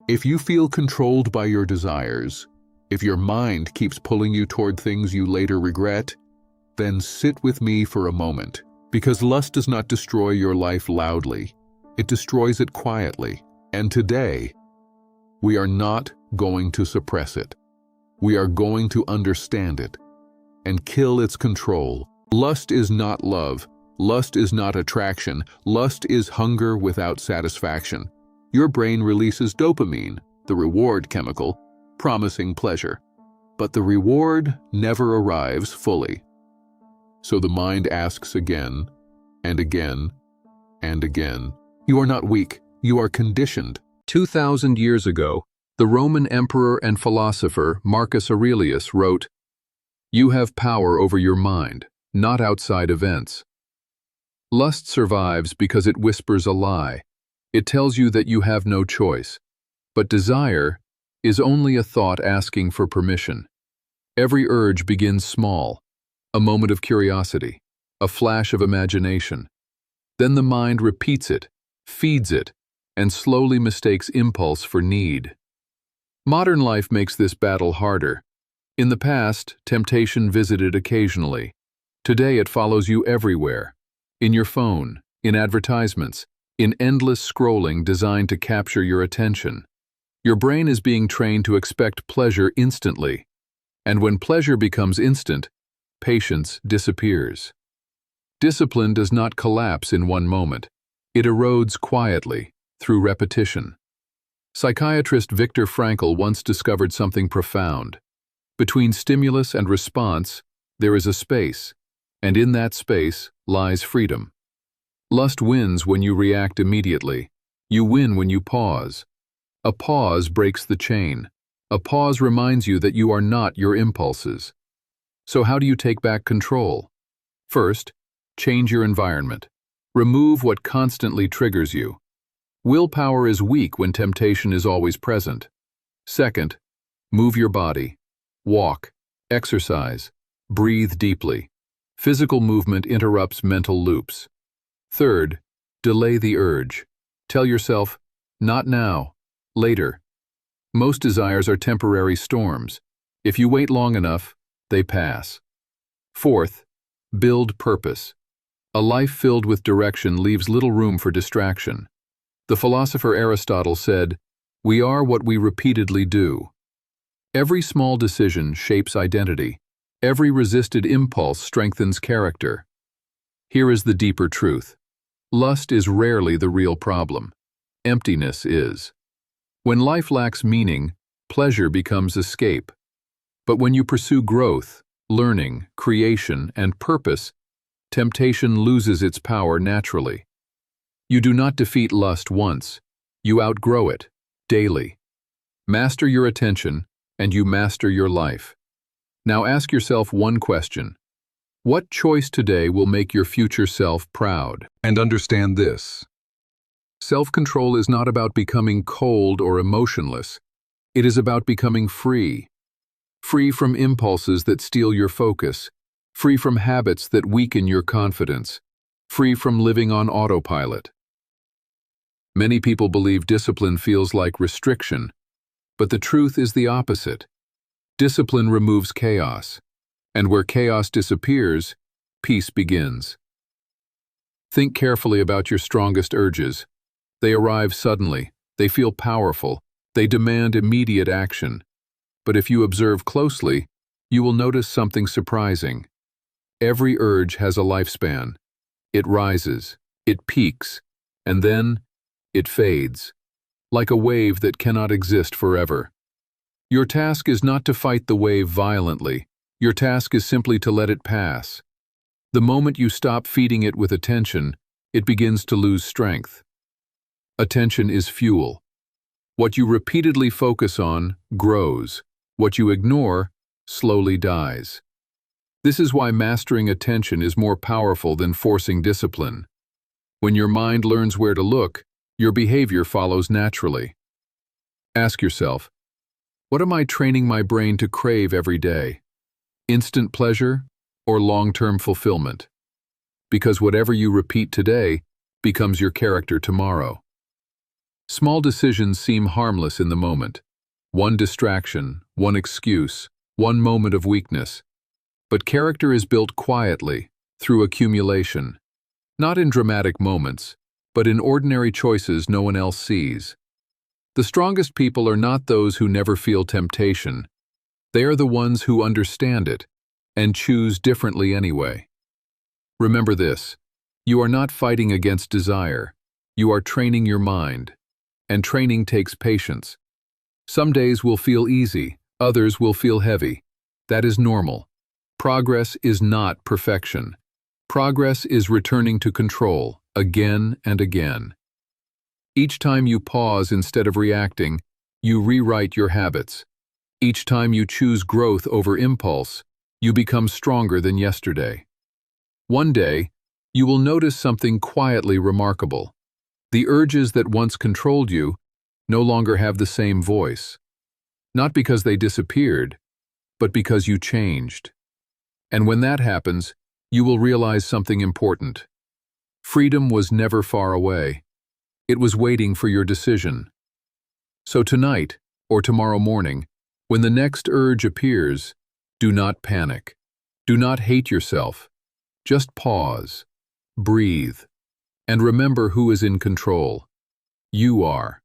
If you feel controlled by your desires, if your mind keeps pulling you toward things you later regret, then sit with me for a moment, because lust does not destroy your life loudly. It destroys it quietly. And today, we are not going to suppress it. We are going to understand it and kill its control. Lust is not love. Lust is not attraction. Lust is hunger without satisfaction. Your brain releases dopamine, the reward chemical, promising pleasure. But the reward never arrives fully. So the mind asks again and again and again. You are not weak. You are conditioned. 2,000 years ago, the Roman emperor and philosopher Marcus Aurelius wrote, "You have power over your mind, not outside events." Lust survives because it whispers a lie. It tells you that you have no choice. But desire is only a thought asking for permission. Every urge begins small, a moment of curiosity, a flash of imagination. Then the mind repeats it, feeds it, and slowly mistakes impulse for need. Modern life makes this battle harder. In the past, temptation visited occasionally. Today it follows you everywhere. In your phone, in advertisements, in endless scrolling designed to capture your attention. Your brain is being trained to expect pleasure instantly. And when pleasure becomes instant, patience disappears. Discipline does not collapse in one moment. It erodes quietly, through repetition. Psychiatrist Viktor Frankl once discovered something profound. Between stimulus and response, there is a space, and in that space lies freedom. Lust wins when you react immediately. You win when you pause. A pause breaks the chain. A pause reminds you that you are not your impulses. So how do you take back control? First, change your environment. Remove what constantly triggers you. Willpower is weak when temptation is always present. Second, move your body. Walk, exercise, breathe deeply. Physical movement interrupts mental loops. Third, delay the urge. Tell yourself, not now, later. Most desires are temporary storms. If you wait long enough, they pass. Fourth, build purpose. A life filled with direction leaves little room for distraction. The philosopher Aristotle said, "We are what we repeatedly do." Every small decision shapes identity. Every resisted impulse strengthens character. Here is the deeper truth. Lust is rarely the real problem. Emptiness is. When life lacks meaning, pleasure becomes escape. But when you pursue growth, learning, creation, and purpose, temptation loses its power naturally. You do not defeat lust once. You outgrow it, daily. Master your attention, and you master your life. Now ask yourself one question. What choice today will make your future self proud? And understand this. Self-control is not about becoming cold or emotionless. It is about becoming free. Free from impulses that steal your focus. Free from habits that weaken your confidence. Free from living on autopilot. Many people believe discipline feels like restriction, but the truth is the opposite. Discipline removes chaos. And where chaos disappears, peace begins. Think carefully about your strongest urges. They arrive suddenly, they feel powerful, they demand immediate action. But if you observe closely, you will notice something surprising. Every urge has a lifespan. It rises, it peaks, and then it fades, like a wave that cannot exist forever. Your task is not to fight the wave violently. Your task is simply to let it pass. The moment you stop feeding it with attention, it begins to lose strength. Attention is fuel. What you repeatedly focus on grows. What you ignore slowly dies. This is why mastering attention is more powerful than forcing discipline. When your mind learns where to look, your behavior follows naturally. Ask yourself, what am I training my brain to crave every day? Instant pleasure or long-term fulfillment? Because whatever you repeat today becomes your character tomorrow. Small decisions seem harmless in the moment. One distraction, one excuse, one moment of weakness. But character is built quietly, through accumulation. Not in dramatic moments, but in ordinary choices no one else sees. The strongest people are not those who never feel temptation. They are the ones who understand it and choose differently anyway. Remember this: you are not fighting against desire. You are training your mind. And training takes patience. Some days will feel easy, others will feel heavy. That is normal. Progress is not perfection. Progress is returning to control, again and again. Each time you pause instead of reacting, you rewrite your habits. Each time you choose growth over impulse, you become stronger than yesterday. One day, you will notice something quietly remarkable. The urges that once controlled you no longer have the same voice. Not because they disappeared, but because you changed. And when that happens, you will realize something important. Freedom was never far away. It was waiting for your decision. So tonight, or tomorrow morning, when the next urge appears, do not panic. Do not hate yourself. Just pause, breathe, and remember who is in control. You are.